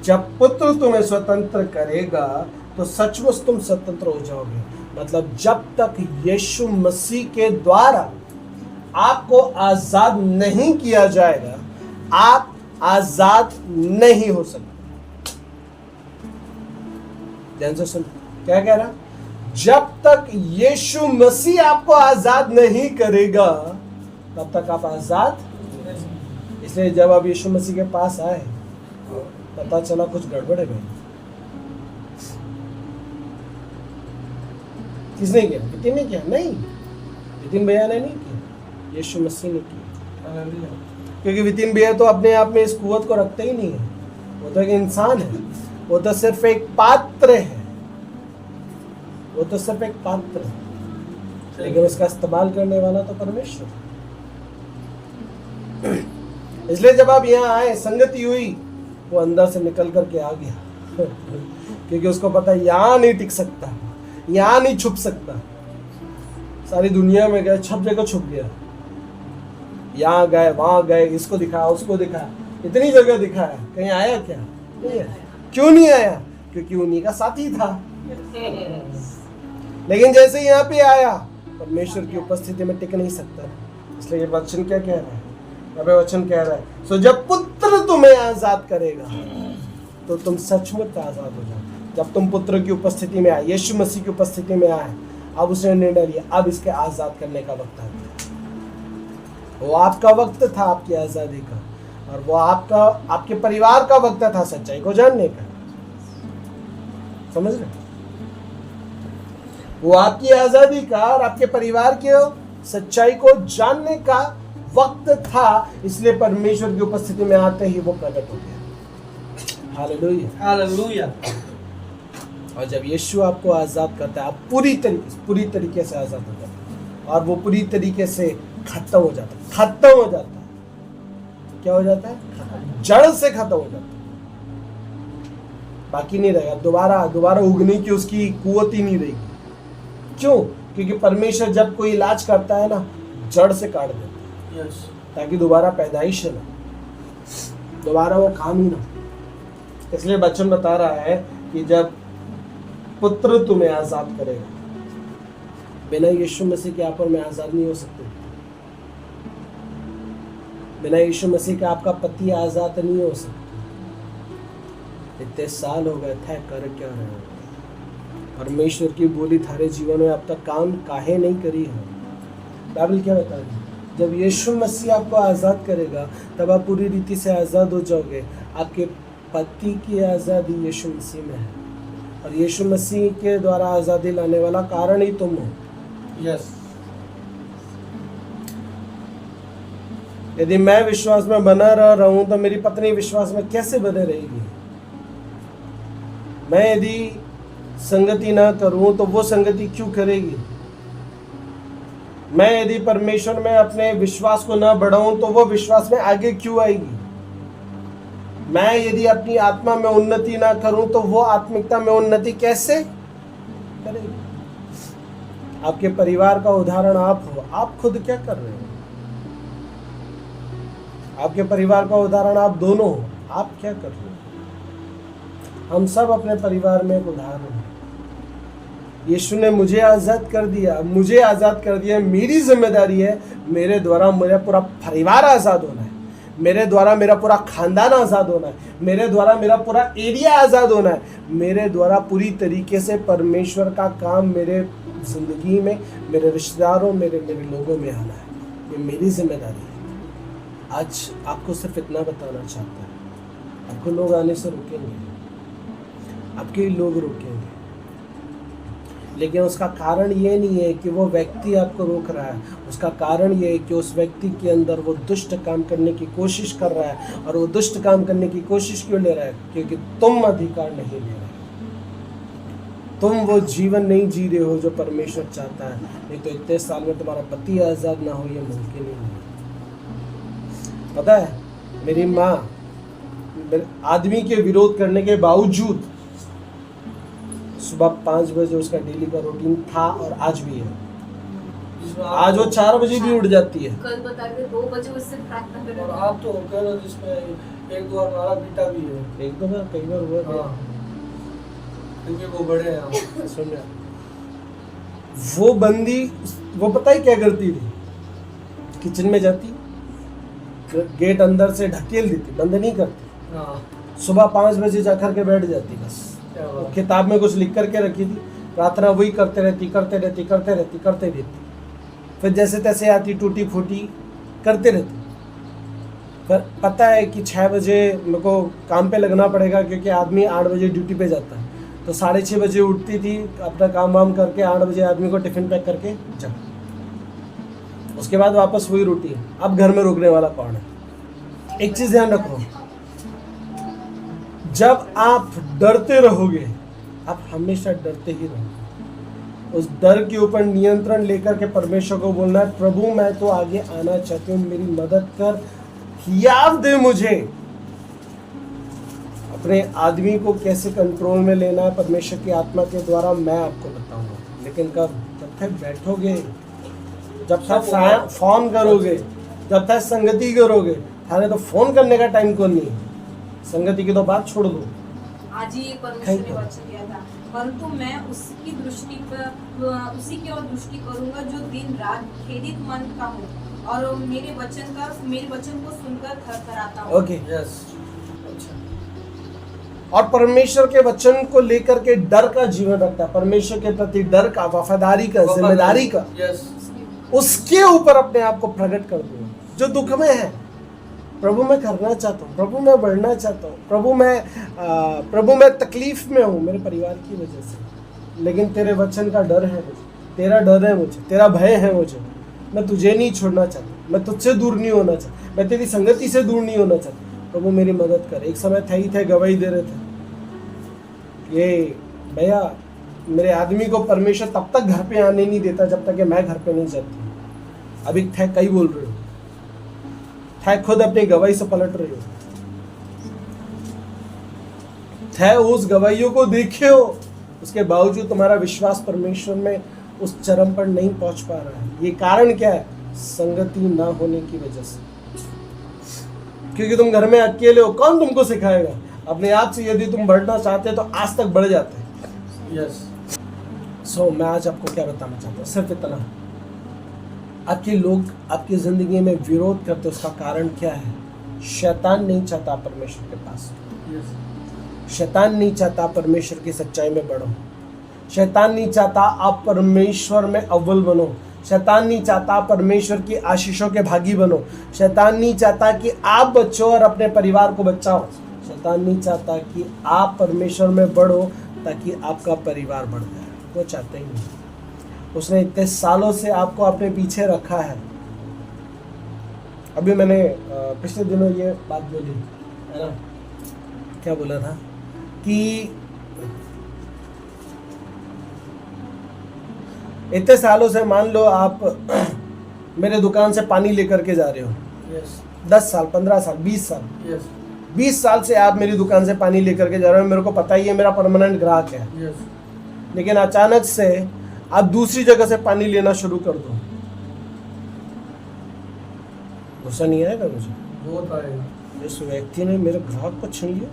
जब पुत्र तुम्हें स्वतंत्र करेगा तो सचमुच तुम स्वतंत्र हो जाओगे। मतलब जब तक यीशु मसीह के द्वारा आपको आजाद नहीं किया जाएगा, आप आजाद नहीं हो सकते। ध्यान से सुन, क्या कह रहा? जब तक यीशु मसीह आपको आजाद नहीं करेगा, तब तक आप आजाद। इसलिए जब आप यीशु मसीह के पास आए, पता चला कुछ गड़बड़ है भाई। किसने किया? वितिन ने किया? नहीं, वितिन भैया ने नहीं किया, यीशु मसीह ने किया। क्योंकि वितिन भैया तो अपने आप में इस कुव्वत को रखते ही नहीं है। वो तो एक इंसान है, वो तो सिर्फ एक पात्र है, वो तो सिर्फ एक पात्र है, लेकिन उसका इस्तेमाल करने वाला तो परमेश्वर। इसलिए जब आप यहाँ आए, संगति हुई, वो अंदर से निकल करके आ गया क्योंकि उसको पता है यहाँ नहीं टिक सकता, यहाँ नहीं छुप सकता। सारी दुनिया में गए, छप जगह छुप गया। यहाँ गए, वहां गए, इसको दिखाया, उसको दिखाया, इतनी जगह दिखाया, कहीं आया क्या? नहीं आया। क्यों नहीं आया? क्योंकि उन्हीं का साथी था। लेकिन जैसे यहाँ पे आया, परमेश्वर की उपस्थिति में टिक नहीं सकता। इसलिए ये वचन क्या कह रहा है? अब वचन कह रहा है, सो जब पुत्र तुम्हें आजाद करेगा तो तुम सचमुच आजाद हो जाओगे। जब तुम पुत्र की उपस्थिति में आए, यीशु मसीह की उपस्थिति में आए, अब उसने निर्णय लिया अब इसके आजाद करने का वक्त आ गया। वो आपका वक्त था आपकी आजादी का, और वो आपके परिवार का वक्त था सच्चाई को जानने का। समझ रहे? वो आपकी आजादी का और आपके परिवार के सच्चाई को जानने का वक्त था, इसलिए परमेश्वर की उपस्थिति में आते ही वो प्रकट हो गया। Hallelujah, hallelujah. और जब यीशु आपको आजाद करता है, आप पूरी तरीके से आजाद हो जाते हैं, और वो पूरी तरीके से खत्म हो जाता है। क्या हो जाता है? जड़ से खत्म हो जाता है, बाकी नहीं रहेगा। दोबारा उगने की उसकी कुवत ही नहीं रहेगी। क्यों? क्योंकि परमेश्वर जब कोई इलाज करता है ना, जड़ से काट देता है, ताकि दोबारा पैदाइश ना, दोबारा वो काम ही ना। इसलिए वचन बता रहा है कि जब पुत्र तुम्हें आजाद करेगा, बिना यीशु मसीह के आप और मैं आजाद नहीं हो सकते। बिना यीशु मसीह के आपका पति आजाद नहीं हो सकता। इतने साल हो गए थे, कर क्या रहे हो? परमेश्वर की बोली थारे जीवन में अब तक काम काहे नहीं करी है? बाइबल क्या बता रही है? जब यीशु मसीह आपको आज़ाद करेगा, तब आप पूरी रीति से आज़ाद हो जाओगे। आपके पति की आज़ादी यीशु मसीह में है, और यीशु मसीह के द्वारा आज़ादी लाने वाला कारण ही तुम हो। यस। यदि मैं विश्वास में बना रहा हूं, तो मेरी पत्नी विश्वास में कैसे बने रहेगी? मैं यदि संगति ना करूं, तो वो संगति क्यों करेगी? मैं यदि परमेश्वर में अपने विश्वास को ना बढ़ाऊं, तो वो विश्वास में आगे क्यों आएगी? मैं यदि अपनी आत्मा में उन्नति ना करूं, तो वो आत्मिकता में उन्नति कैसे करेगी? आपके परिवार का उदाहरण आप हो। आप खुद क्या कर रहे हो? आपके परिवार का उदाहरण आप दोनों हो। आप क्या कर रहे हो? हम सब अपने परिवार में एक उदाहरण हैं। यीशु ने मुझे आज़ाद कर दिया। मेरी जिम्मेदारी है, मेरे द्वारा मेरा पूरा परिवार आज़ाद होना है, मेरे द्वारा मेरा पूरा खानदान आज़ाद होना है, मेरे द्वारा मेरा पूरा एरिया आज़ाद होना है, मेरे द्वारा पूरी तरीके से परमेश्वर का काम मेरे जिंदगी में, मेरे रिश्तेदारों, मेरे लोगों में आना है। ये मेरी जिम्मेदारी है। आज आपको सिर्फ इतना बताना चाहता है, आपको लोग आने से रोकेंगे, आपके लोग रोकेंगे, लेकिन उसका कारण ये नहीं है कि वो व्यक्ति आपको रोक रहा है। उसका कारण ये है कि उस व्यक्ति के अंदर वो दुष्ट काम करने की कोशिश कर रहा है। और वो दुष्ट काम करने की कोशिश क्यों ले रहा है? क्योंकि तुम अधिकार नहीं ले रहे, तुम वो जीवन नहीं जी रहे हो जो परमेश्वर चाहता है। नहीं तो इतने साल में तुम्हारा पति आज़ाद ना हो, ये मुमकिन ही नहीं। पता है, मेरी माँ आदमी के विरोध करने के बावजूद सुबह 5 बजे उसका डेली का रूटीन था, और आज भी है। आज वो 4 बजे भी उठ जाती है। कल बता रहे 2 बजे उससे प्रार्थना कर रहे और आप तो कह रहे हो जिसमें 1-2 बार मारा पीटा भी है। 1-2 बार, कई बार हुआ है। क्योंकि वो बड़े हैं। सुन रहे? वो बंदी, वो पता ही क्या करती थी? किचन में जाती, गेट अंदर से ढकेल देती, बंद नहीं करती। सुबह 5 बजे जाकर के बैठ जाती। बस किताब में कुछ लिख करके रखी थी, प्रार्थना वही करते रहती। फिर जैसे तैसे आती, टूटी फूटी करते रहती। पर पता है कि 6 बजे मेरे को काम पे लगना पड़ेगा, क्योंकि आदमी 8 बजे ड्यूटी पे जाता है। तो 6:30 बजे उठती थी, अपना काम वाम करके 8 बजे आदमी को टिफिन पैक करके जा। उसके बाद वापस वही रूटीन। अब घर में रोकने वाला कौन है? एक चीज ध्यान रखो, जब आप डरते रहोगे, आप हमेशा डरते ही रहोगे। उस डर के ऊपर नियंत्रण लेकर के परमेश्वर को बोलना है, प्रभु मैं तो आगे आना चाहती हूँ, मेरी मदद कर, याद दे मुझे अपने आदमी को कैसे कंट्रोल में लेना है परमेश्वर की आत्मा के द्वारा। मैं आपको बताऊंगा, लेकिन कब? जब तक बैठोगे, जब तक फोन करोगे, जब तक संगति करोगे। थाने तो फोन करने का टाइम कौन नहीं है, संगति की तो बात छोड़ दो। आज ही परमेश्वर ने वचन दिया था, परंतु मैं उसी की ओर दृष्टि करूंगा जो दिन रात खेदित मन का हूँ और मेरे वचन को सुनकर थरथराता हूँ। Okay, yes. और परमेश्वर के वचन को लेकर के डर का जीवन रखता है, परमेश्वर के प्रति डर का, वफादारी का, जिम्मेदारी का, यस, उसके ऊपर अपने आप को प्रकट कर दूं। जो दुख में है, प्रभु मैं करना चाहता हूँ, प्रभु मैं बढ़ना चाहता हूँ, प्रभु मैं तकलीफ में हूँ मेरे परिवार की वजह से, लेकिन तेरे वचन का डर है मुझे, तेरा डर है मुझे, तेरा भय है मुझे, मैं तुझे नहीं छोड़ना चाहता, मैं तुझसे दूर नहीं होना चाहता, मैं तेरी संगति से दूर नहीं होना चाहता, प्रभु मेरी मदद कर। एक समय थे गवाही दे रहे थे, ये भैया मेरे आदमी को परमेश्वर तब तक घर पे आने नहीं देता जब तक कि मैं घर पे नहीं जाती। अभी थे कई बोल रहे हो, थे खुद अपनी गवाही से पलट रहे हो, थे उस गवाहियों को देखे हो, उसके बावजूद तुम्हारा विश्वास परमेश्वर में उस चरम पर नहीं पहुंच पा रहा है। ये कारण क्या है? संगति ना होने की वजह से। क्योंकि तुम घर में अकेले हो, कौन तुमको सिखाएगा? अपने आप से यदि तुम बढ़ना चाहते हो तो आज तक बढ़ जाते हैं। यस। सो मैं आज आपको क्या बताना चाहता हूँ, सिर्फ इतना, आपके लोग आपकी जिंदगी में विरोध करते, उसका कारण क्या है? शैतान नहीं चाहता परमेश्वर के पास, शैतान नहीं चाहता परमेश्वर की सच्चाई में बढ़ो, शैतान नहीं चाहता आप परमेश्वर में अव्वल बनो, शैतान नहीं चाहता परमेश्वर की आशीषों के भागी बनो, शैतान नहीं चाहता कि आप बचो और अपने परिवार को बचाओ, शैतान नहीं चाहता कि आप परमेश्वर में बढ़ो ताकि आपका परिवार बढ़ जाए। वो चाहते ही नहीं। उसने इतने सालों से आपको अपने पीछे रखा है। अभी मैंने पिछले दिनों ये बात बोली है ना, क्या बोला था कि इतने सालों से, मान लो आप मेरे दुकान से पानी लेकर के जा रहे हो, 10 साल, 15 साल, 20 साल, 20 साल से आप मेरी दुकान से पानी लेकर के जा रहे हो, मेरे को पता ही है मेरा परमानेंट ग्राहक है। लेकिन अचानक से आप दूसरी जगह से पानी लेना शुरू कर दो, गुस्सा नहीं आएगा मुझे? बहुत आएगा। इस व्यक्ति ने मेरे ग्राहक को छीन लिया,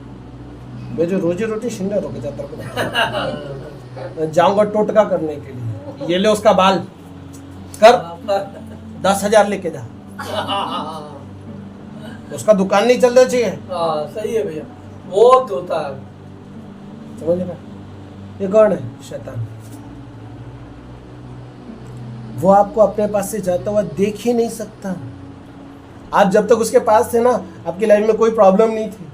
मेरी रोजी रोटी छीन रहा, रुक जाता को जाऊंगा टोटका करने के लिए, ये ले उसका बाल कर, 10,000 लेके जा, उसका दुकान नहीं चलना चाहिए। सही है भैया, बहुत होता है। समझ रहा? ये कौन है? शैतान। वो आपको अपने पास से जाता हुआ देख ही नहीं सकता। आप जब तक उसके पास थे ना, आपकी लाइफ में कोई प्रॉब्लम नहीं थी,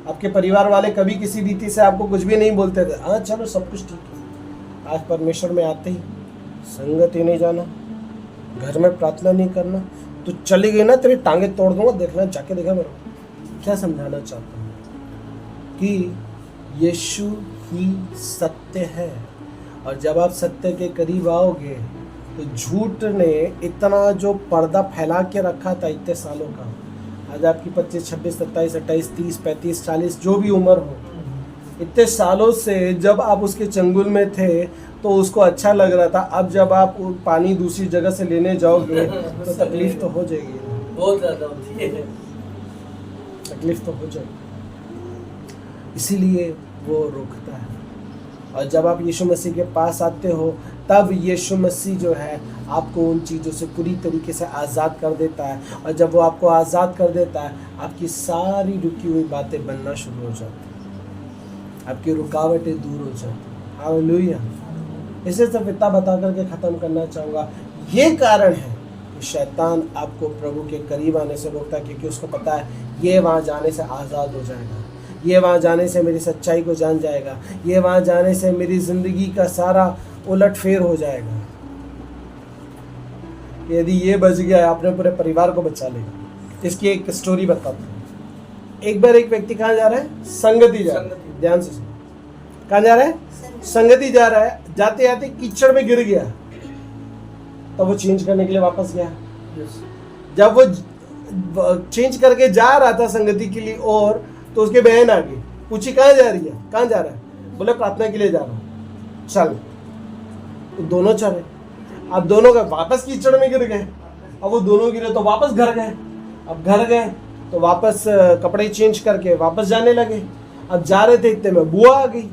आपके परिवार वाले कभी किसी रीति से आपको कुछ भी नहीं बोलते थे, हाँ चलो सब कुछ ठीक है। आज परमेश्वर में आते ही संगत ही नहीं जाना, घर में प्रार्थना नहीं करना, तो चली गई ना तेरी टांगे तोड़ दूंगा, देखना जाके देखा मेरे को। क्या समझाना चाहता हूँ कि यीशु ही सत्य है, और जब आप सत्य के करीब आओगे तो झूठ ने इतना जो पर्दा फैला के रखा था इतने सालों का, आज आपकी 25, 26, 27, 28, 30, 35, 40 जो भी उम्र हो, इतने सालों से जब आप उसके चंगुल में थे तो उसको अच्छा लग रहा था। अब जब आप पानी दूसरी जगह से लेने जाओगे तो तकलीफ तो हो जाएगी, बहुत ज़्यादा होती है, तकलीफ तो हो जाएगी। इसीलिए वो रोकता है। और जब आप यीशु मसीह के पास आते हो तब यीशु मसीह जो है आपको उन चीज़ों से पूरी तरीके से आज़ाद कर देता है, और जब वो आपको आज़ाद कर देता है आपकी सारी रुकी हुई बातें बनना शुरू हो जाती हैं, आपकी रुकावटें दूर हो जाती हैं। हालेलुया। इसे सब इतना बता करके ख़त्म करना चाहूँगा, ये कारण है कि शैतान आपको प्रभु के करीब आने से रोकता है, क्योंकि उसको पता है ये वहाँ जाने से आज़ाद हो जाएगा, ये वहाँ जाने से मेरी सच्चाई को जान जाएगा, ये वहाँ जाने से मेरी ज़िंदगी का सारा उलट फेर हो जाएगा। यदि ये बच गया अपने पूरे परिवार को बचा लेगा। इसकी एक स्टोरी बताता हूँ। एक बार एक व्यक्ति कहाँ जा रहा है? संगति जा रहा है। ध्यान से सुनो, कहाँ जा रहा है? संगति जा रहा है। जाते जाते कीचड़ में गिर गया, तब वो चेंज करने के लिए वापस गया। जब वो चेंज करके जा रहा था संगति के लिए, और तो उसके बहन आ गई, पूछी कहाँ जा रही है, कहाँ जा रहा है? बोले प्रार्थना के लिए जा रहा हूँ। चल, तो दोनों चले। अब दोनों का वापस कीचड़ में गिर गए। अब वो दोनों गिरे तो वापस घर गए। अब घर गए तो वापस कपड़े चेंज करके वापस जाने लगे। अब जा रहे थे, इतने में बुआ आ गई।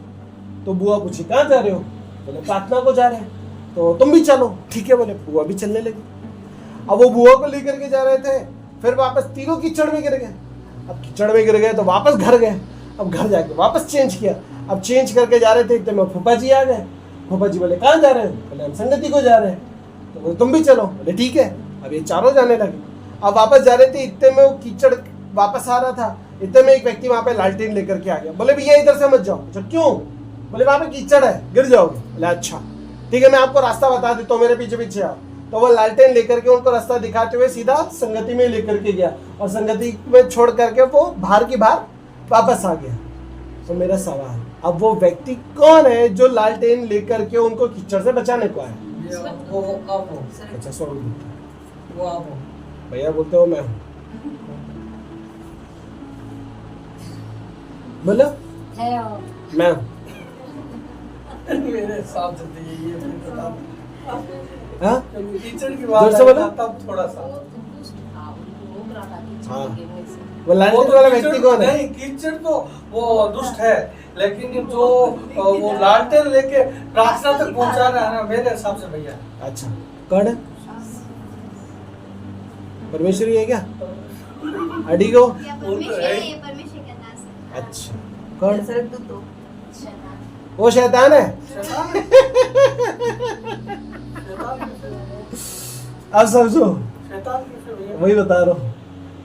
तो बुआ पूछी कहाँ जा रहे हो? बोले प्रार्थना को जा रहे हैं। तो तुम भी चलो। ठीक है बोले, बुआ भी चलने लगी। अब वो बुआ को लेकर के जा रहे थे, फिर वापस तीनों कीचड़ में गिर गए। अब कीचड़ में गिर गए तो वापस घर गए। अब घर जाके वापस चेंज किया। अब चेंज करके जा रहे थे, इतने में फूफा जी आ गए। फूफा जी बोले कहाँ जा रहे हैं? बोले हम संगति को जा रहे हैं। तो बोले तुम भी चलो। बोले ठीक है। अब ये चारों जाने लगे। अब वापस जा रहे थे, इतने में वो कीचड़ वापस आ रहा था। इतने में एक व्यक्ति वहां पे लालटेन लेकर के आ गया। बोले भैया इधर से मत जाओ। अच्छा क्यों? बोले वहां पे कीचड़ है, गिर जाओगे। बोले अच्छा ठीक है, मैं आपको रास्ता बता देता हूँ, मेरे पीछे पीछे आओ। तो वो लालटेन लेकर के उनको रास्ता दिखाते हुए सीधा संगति में लेकर के गया और संगति में छोड़ करके वो बाहर की बाहर वापस आ गया। तो मेरा सवाल, अब वो व्यक्ति कौन है जो लालटेन लेकर के उनको कीचड़ से बचाने को आया? वो आप हो। अच्छा सॉरी, वो आप हो। भैया बोलते हो मैं हूँ। बोलो है और मैं हूँ। मेरे हिसाब से तो ये बता हाँ कीचड़ की जोर बात से बोलो। है, तब थोड़ा सा वो तो दुष्ट था, उनको रोक रहा था कि हाँ। चलो गेम से। वो वो लालटेन तो वाला कीचड़- व्यक्ति कौन है? नहीं, कीचड़ तो वो दुष्ट है, लेकिन जो वो लालटेन लेके प्रार्थना तक पहुंचा रहा है ना, मेरे हिसाब से भैया। अच्छा कौन है? परमेश्वरी है क्या? अडिगो? या वो तो परमेश्वर है है, ही। ये परमेश्वर का दास है। अच्छा कौन? शैतान। वो शैतान है। शैतान अब समझो, शैतान कैसे भैया? वही बता रहा हूँ,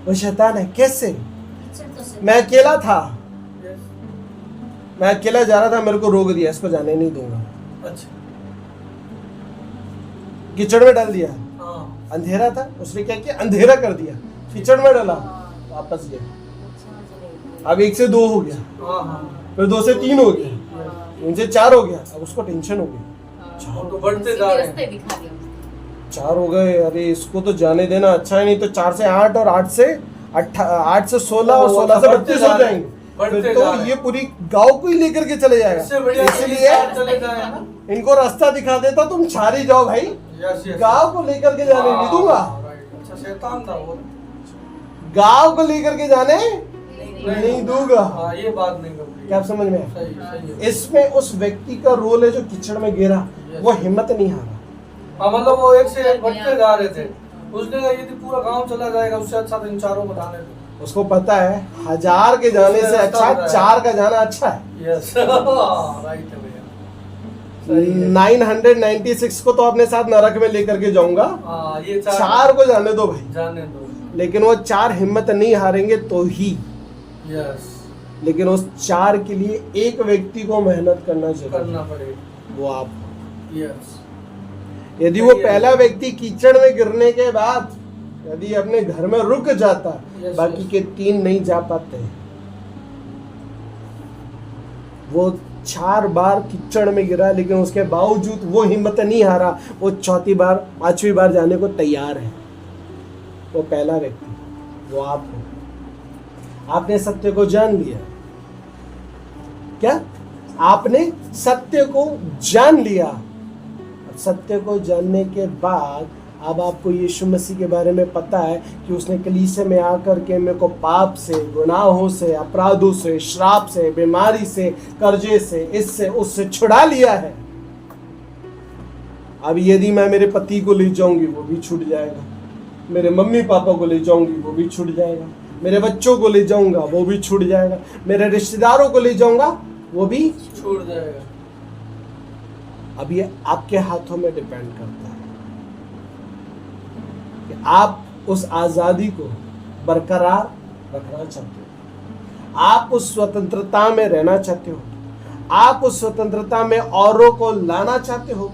वो शैतान है। कैसे? कीचड़ तो शैतान। मैं अकेला था, Yes. मैं अकेला जा रहा था, मेरे को रोक दिया, इसको जाने नहीं दूंगा। अच्छा कीचड़ में डाल दिया। हाँ अंधेरा था, उसने क्या किया? अंधेरा कर दिया, कीचड़ में डाला, वापस गया। अब 1 से 2 हो गया, हाँ हाँ। फिर 2 से 3 हो गया, 3 से 4 हो गया। अब उसको टेंशन हो गई, वो तो बढ़ते जा रहे रास्ते हैं। दिखा दिया उसने। 4 हो गए। अरे इसको तो जाने देना अच्छा है, नहीं तो 4 से 8 और 8 से 16 और वो 16 से बढ़ते 32 जा हो रहे हैं, जाएंगे। बढ़ते फिर जा तो रहे हैं। ये पूरी गांव को ही लेकर के चले जाएगा। इससे बढ़िया इसलिए चले जाए ना। इनको रास्ता दिखा देता, तुम छारी जाओ भाई, यस यस। गांव को लेकर के जाने नहीं दूंगा। अच्छा शैतान था वो। गांव को लेकर के जाने नहीं दूंगा। हाँ ये बात नहीं करूँगी। क्या आप समझ में आया? सही सही है। इसमें उस व्यक्ति का रोल है जो कीचड़ में गिरा, वो हिम्मत नहीं हारा। हाँ मतलब वो एक से एक बढ़ते जा रहे थे। उसने कहा यदि पूरा गांव चला जाएगा उससे अच्छा तो इन चारों को जाने दो। उसको पता है 1000 के जाने से अच्छा 4 का जाना अच्छा है। यस राइट है भैया। 996 को तो अपने साथ नरक में लेकर के जाऊंगा, हाँ ये 4 को जाने दो भाई। जाने दो। लेकिन वो 4 हिम्मत नहीं हारेंगे तो ही, यस लेकिन उस 4 के लिए एक व्यक्ति को मेहनत करना जरूरी करना है, पड़ेगा। वो आप। यस यदि वो पहला व्यक्ति कीचड़ में गिरने के बाद यदि अपने घर में रुक जाता, Yes, बाकी yes. के 3 नहीं जा पाते। वो 4 बार कीचड़ में गिरा, लेकिन उसके बावजूद वो हिम्मत नहीं हारा। वो 4थी बार 5वीं बार जाने को तैयार है। वो पहला व्यक्ति, वो आप हो। आपने सत्य को जान लिया। क्या? आपने सत्य को जान लिया। सत्य को जानने के बाद अब आपको यीशु मसीह के बारे में पता है कि उसने कलीसिया में आकर के मेरे को पाप से, गुनाहों से, अपराधों से, श्राप से, बीमारी से, कर्जे से, इससे उससे छुड़ा लिया है। अब यदि मैं मेरे पति को ले जाऊंगी वो भी छूट जाएगा, मेरे मम्मी पापा को ले जाऊंगी वो भी छूट जाएगा, मेरे बच्चों को ले जाऊंगा वो भी छूट जाएगा, मेरे रिश्तेदारों को ले जाऊंगा वो भी। छूट जाएगा। अब ये आपके हाथों में डिपेंड करता है कि आप उस आजादी को बरकरार रखना चाहते हो, आप उस स्वतंत्रता में रहना चाहते हो, आप उस स्वतंत्रता में औरों को लाना चाहते हो।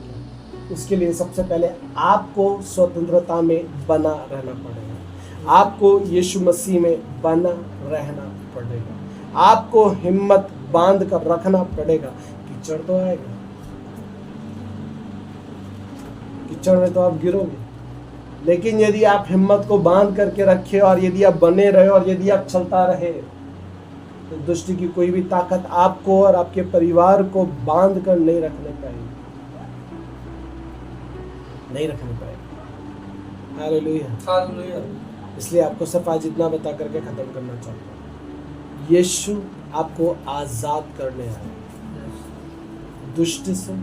उसके लिए सबसे पहले आपको स्वतंत्रता में बना रहना पड़ेगा, आपको यीशु मसीह में बना रहना पड़ेगा, आपको हिम्मत बांध कर रखना पड़ेगा। कीचड़ तो आएगा, कीचड़ में तो आप गिरोगे, लेकिन यदि आप हिम्मत को बांध करके रखे और यदि आप बने रहे और यदि आप चलता रहे, तो दुष्ट की कोई भी ताकत आपको और आपके परिवार को बांध कर नहीं रखने पाएगी, नहीं रखने पाएगी। हालेलुया। हालेलुया। इसलिए आपको सिर्फ आज इतना बता करके खत्म करना चाहता हूँ, यीशु आपको आजाद करने आया, दुष्ट से,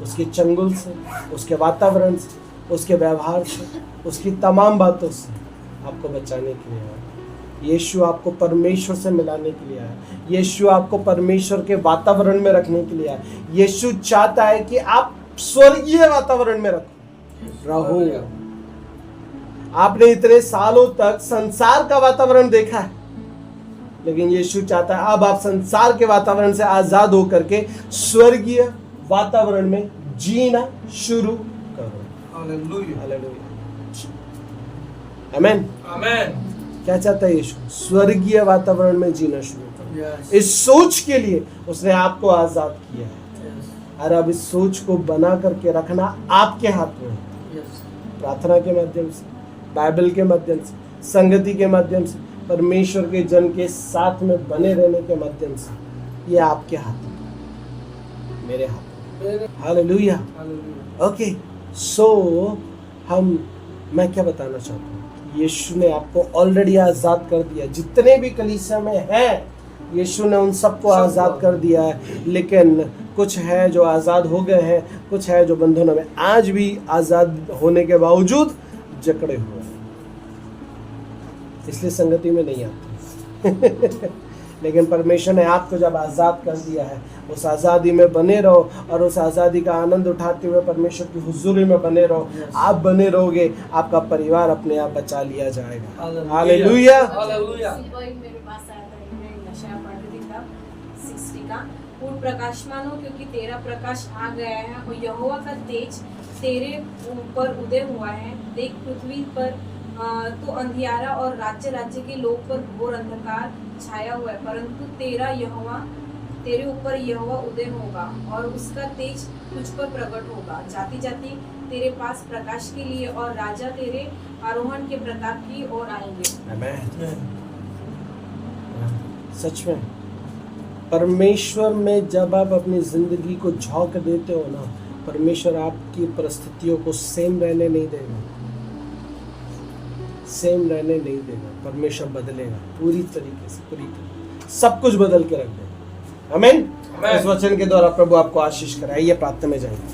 उसके चंगुल से, उसके वातावरण से, उसके व्यवहार से, उसकी तमाम बातों से आपको बचाने के लिए आया। यीशु आपको परमेश्वर से मिलाने के लिए आया। यीशु आपको परमेश्वर के वातावरण में रखने के लिए आया। यीशु चाहता है कि आप स्वर्गीय वातावरण में रहो। आपने इतने सालों तक संसार का वातावरण देखा है, लेकिन यीशु चाहता है अब आप संसार के वातावरण से आजाद होकर के स्वर्गीय वातावरण में जीना शुरू करो। हालेलुया। हालेलुया। आमीन। आमीन। क्या चाहता है यीशु? स्वर्गीय वातावरण में जीना शुरू करो। यस। इस सोच के लिए उसने आपको आजाद किया है, यस। और अब इस सोच को बना करके रखना आपके हाथ में है। यस। प्रार्थना के माध्यम से, बाइबल के माध्यम से, संगति के माध्यम से, परमेश्वर के जन के साथ में बने रहने के माध्यम से, ये आपके हाथ में, मेरे हाथ में। हालेलुया। हालेलुया। ओके, सो मैं क्या बताना चाहता हूँ, यीशु ने आपको ऑलरेडी आजाद कर दिया। जितने भी कलीसिया में हैं, यीशु ने उन सबको आजाद कर दिया है। लेकिन कुछ है जो आजाद हो गए हैं, कुछ है जो बंधनों में आज भी आजाद होने के बावजूद जकड़े हुए हैं, इसलिए संगति में नहीं आते। लेकिन परमेश्वर ने आपको जब आज़ाद कर दिया है, उस आज़ादी में बने रहो और उस आज़ादी का आनंद उठाते हुए परमेश्वर की हुजूरी में बने रहो। आप बने रहोगे, आपका परिवार अपने आप बचा लिया जाएगा। हालेलुया। हालेलुया। वही मेरे पास आया था, मैं नशा पढ़ रही था 60 का। उठ प्रकाशमान हो, क्योंकि तेरा प्रकाश आ गया है और यहोवा का तेज तेरे ऊपर उदय हुआ है। देख पृथ्वी पर तो अंधियारा और राज्य राज्य के लोग पर घोर अंधकार छाया हुआ है, परंतु तेरे ऊपर यहोवा उदय होगा और उसका तेज तुझ पर प्रकट होगा। जाति जाति तेरे पास प्रकाश के लिए और राजा तेरे आरोहण के प्रताप की ओर आएंगे। आमीन। सच में परमेश्वर में जब आप अपनी जिंदगी को झोंक देते हो ना, परमेश्वर आपकी परिस्थितियों को सेम रहने नहीं देगा, सेम रहने नहीं देगा। परमेश्वर बदलेगा पूरी तरीके से, पूरी तरीके सब कुछ बदल के रख देगा। आमीन। इस वचन के द्वारा प्रभु आपको आशीष कराए। ये प्रार्थना में जाएंगे।